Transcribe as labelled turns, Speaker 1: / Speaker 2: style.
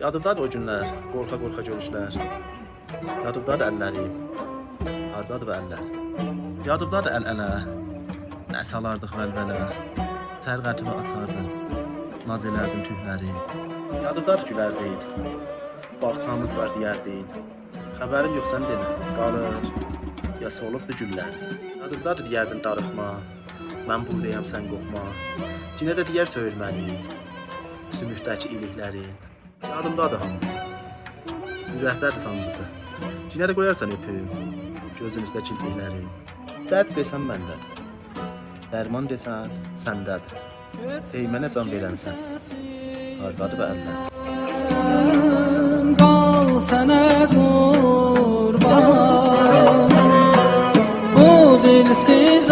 Speaker 1: Yadımdadır o günlər, qorxa-qorxa görüşlər. Yadımdadır əllərim, hardadır bu əllər? Yadımdadır əl-ələ, nə salardıq vəlvələ. Sərqətimi açardın, naz elərdin tühləri. Yadımdadır gülərdin, bağçamız var deyərdin. Xəbərim yox sən denə, qalır, ya solubdur güllər. Yadımdadır deyərdin darıxma, mən buradayam sən qorxma. Yenə də deyər söyür məni, sümükdəki ilikləri. Yadımdadır hamısı, ürəkdədir sancısı. Yenə də qoyarsan öpüm, gözün üstə kirpikləri. Dərd desən məndədir, dərman desən səndədir. Ey mənə can verənsən, hardadır bu əllər?
Speaker 2: Qal sənə qurban, bu dilsiz